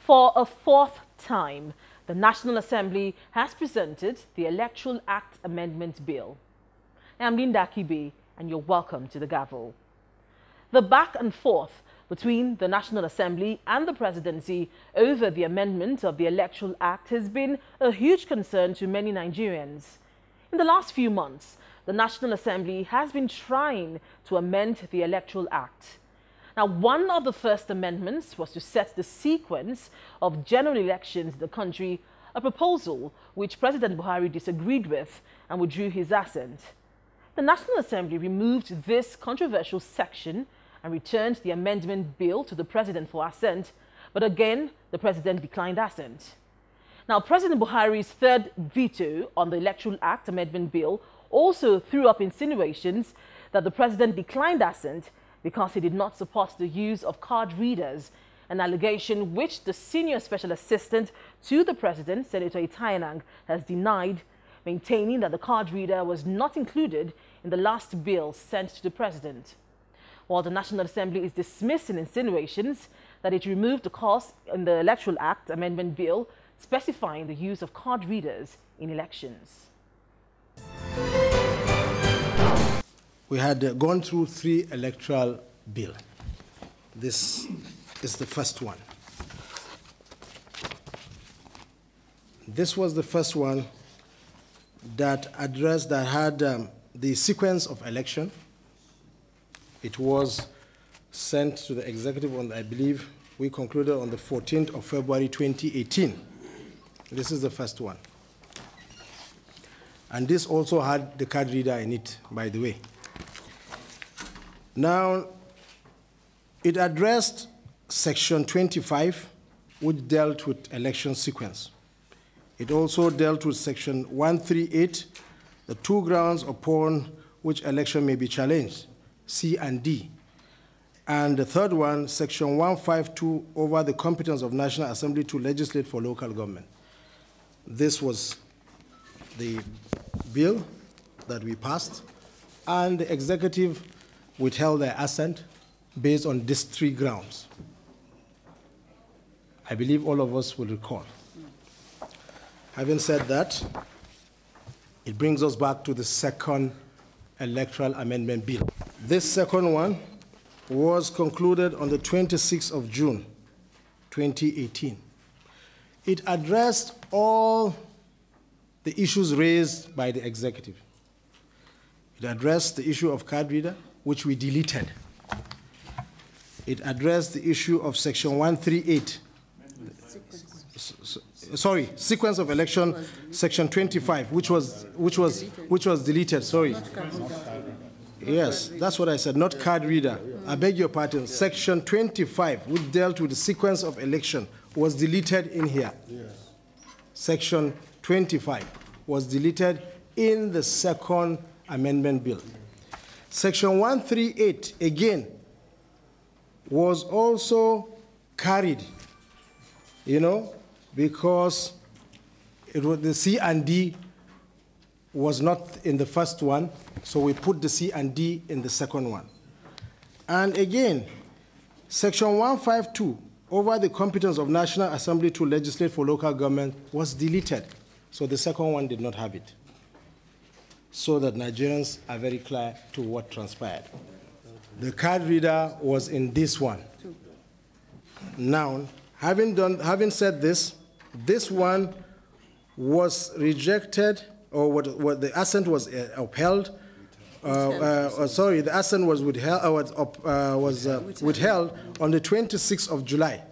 For a fourth time, the National Assembly has presented the Electoral Act Amendment Bill. I'm Linda Kibe, and you're welcome to the Gavel. The back and forth between the National Assembly and the Presidency over the amendment of the Electoral Act has been a huge concern to many Nigerians. In the last few months, the National Assembly has been trying to amend the Electoral Act. Now, one of the first amendments was to set the sequence of general elections in the country, a proposal which President Buhari disagreed with and withdrew his assent. The National Assembly removed this controversial section and returned the amendment bill to the President for assent, but again, the President declined assent. Now, President Buhari's third veto on the Electoral Act Amendment Bill also threw up insinuations that the President declined assent because he did not support the use of card readers, an allegation which the senior special assistant to the President, Senator Itayanang, has denied, maintaining that the card reader was not included in the last bill sent to the President. While the National Assembly is dismissing insinuations that it removed the clause in the Electoral Act Amendment Bill specifying the use of card readers in elections. We had gone through 3 electoral bills. This is the first one. This was the first one that addressed, that had the sequence of election. It was sent to the executive on, I believe, we concluded on the 14th of February 2018. This is the first one. And this also had the card reader in it, by the way. Now, it addressed Section 25, which dealt with election sequence. It also dealt with Section 138, the 2 grounds upon which election may be challenged, C and D. And the third one, Section 152, over the competence of National Assembly to legislate for local government. This was the bill that we passed, and the executive withheld their assent based on these 3 grounds. I believe all of us will recall. Having said that, it brings us back to the second electoral amendment bill. This second one was concluded on the 26th of June, 2018. It addressed all the issues raised by the executive. It addressed the issue of card reader, which we deleted. It addressed the issue of Section 138. Sorry, sequence of election, Section 25, which was deleted. Sorry. Yes, that's what I said, not card reader. I beg your pardon. Section 25, which dealt with the sequence of election, was deleted in here. Section 25 was deleted in the second amendment bill. Section 138, again, was also carried, because it was the C and D was not in the first one, so we put the C and D in the second one. And again, Section 152, over the competence of National Assembly to legislate for local government, was deleted, so the second one did not have it. So that Nigerians are very clear to what transpired. The card reader was in this one. Now, having said this, this one was rejected, or what the assent was upheld. Sorry, the assent was withheld on the 26th of July.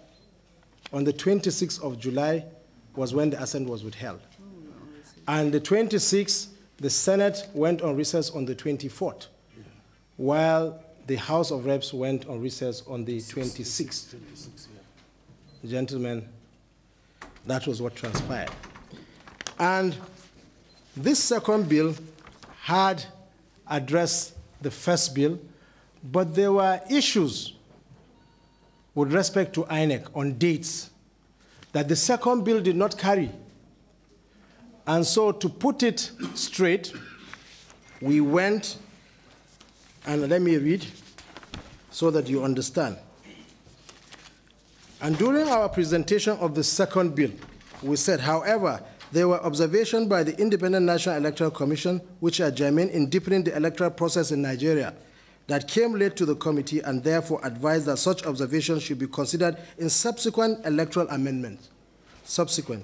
On the 26th of July was when the assent was withheld. And the 26th, the Senate went on recess on the 24th, while the House of Reps went on recess on the 26th. Gentlemen, that was what transpired. And this second bill had addressed the first bill, but there were issues with respect to INEC on dates that the second bill did not carry. And so to put it straight, we went, and let me read so that you understand. And during our presentation of the second bill, we said, however, there were observations by the Independent National Electoral Commission, which are germane in deepening the electoral process in Nigeria, that came late to the committee and therefore advised that such observations should be considered in subsequent electoral amendments. Subsequent.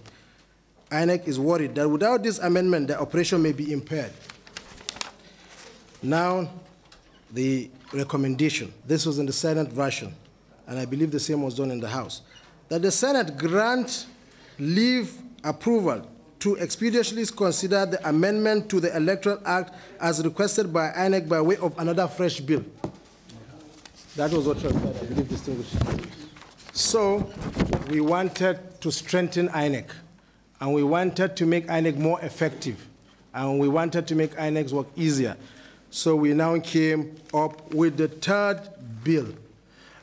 INEC is worried that without this amendment, the operation may be impaired. Now, the recommendation. This was in the Senate version, and I believe the same was done in the House, that the Senate grant leave approval to expeditiously consider the amendment to the Electoral Act as requested by INEC by way of another fresh bill. That was what was said, I believe, distinguished. So we wanted to strengthen INEC, and we wanted to make INEC more effective, and we wanted to make INEC's work easier. So we now came up with the third bill.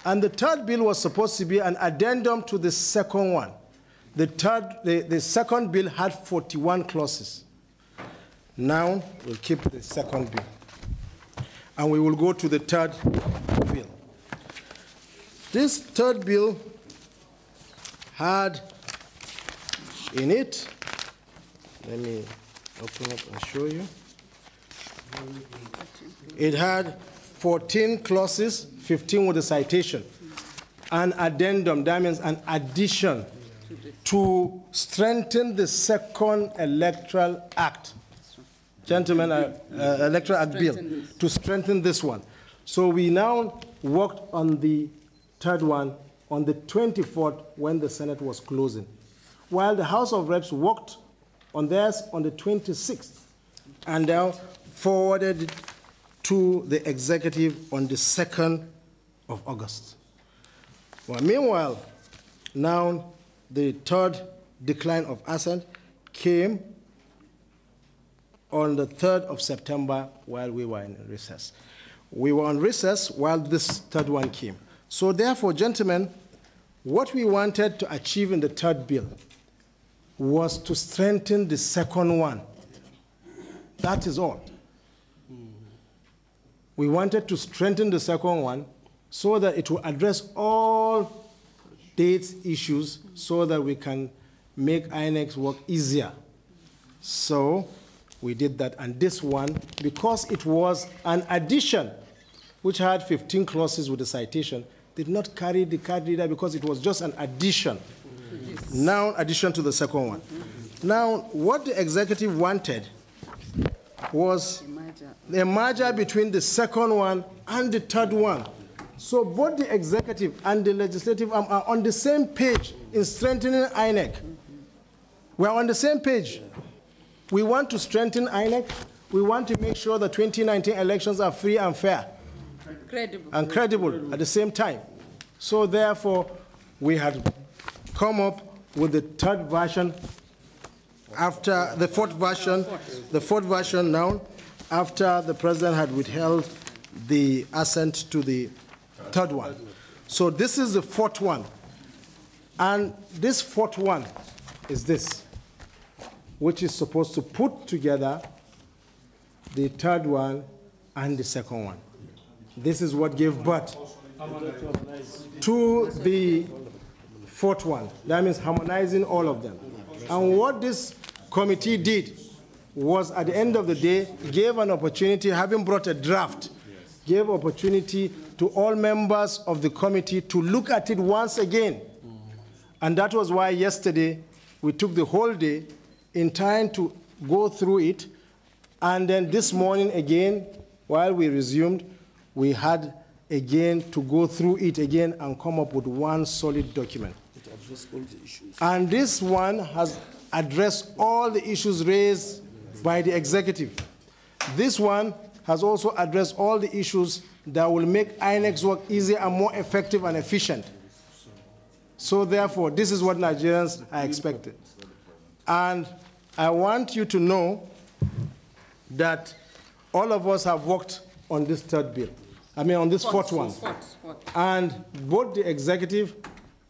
And the third bill was supposed to be an addendum to the second one. The second bill had 41 clauses. Now we'll keep the second bill. And we will go to the third bill. This third bill had in it, let me open up and show you. It had 14 clauses, 15 with a citation. An addendum, that means an addition to strengthen the second Electoral Act. Gentlemen, Electoral Act bill, to strengthen this one. So we now worked on the third one on the 24th when the Senate was closing, while the House of Reps worked on theirs on the 26th, and now forwarded it to the executive on the 2nd of August. Well, meanwhile, now the third decline of assent came on the 3rd of September while we were in recess. We were on recess while this third one came. So therefore, gentlemen, what we wanted to achieve in the third bill was to strengthen the second one. That is all. We wanted to strengthen the second one so that it will address all dates issues so that we can make INEC's work easier. So we did that. And this one, because it was an addition, which had 15 clauses with a citation, did not carry the card reader because it was just an addition. Yes. Now, addition to the second one. Now, what the executive wanted was a merger between the second one and the third one. So both the executive and the legislative arm are on the same page in strengthening INEC. We're on the same page. We want to strengthen INEC. We want to make sure the 2019 elections are free and fair. And credible at the same time. So therefore, we had come up with the third version after the fourth version now, after the president had withheld the assent to the third one. So this is the fourth one. And this fourth one is this, which is supposed to put together the third one and the second one. This is what gave birth to the fourth one. That means harmonizing all of them. And what this committee did was, at the end of the day, gave an opportunity, having brought a draft, gave opportunity to all members of the committee to look at it once again. And that was why yesterday we took the whole day in time to go through it. And then this morning again, while we resumed, we had again to go through it again and come up with one solid document. It addressed all the issues. And this one has addressed all the issues raised by the executive. This one has also addressed all the issues that will make INEC's work easier and more effective and efficient. So therefore, this is what Nigerians are expecting. And I want you to know that all of us have worked on this third bill. I mean, on this fourth one. And both the executive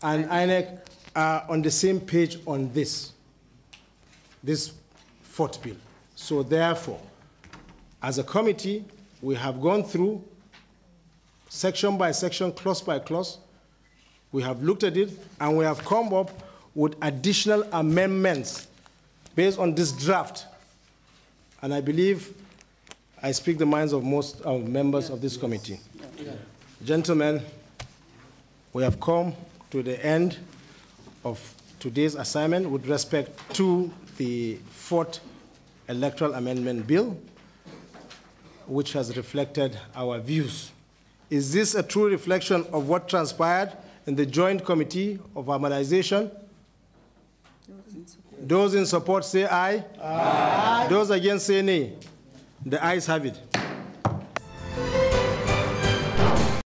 and INEC are on the same page on this fourth bill. So therefore, as a committee, we have gone through section by section, clause by clause, We have looked at it, and we have come up with additional amendments based on this draft. And I believe I speak the minds of most of members of this committee. Gentlemen, we have come to the end of today's assignment with respect to the 4th Electoral Amendment Bill, which has reflected our views. Is this a true reflection of what transpired in the Joint Committee of Harmonization? Those in support say aye. Aye. Those against say nay. The ayes have it.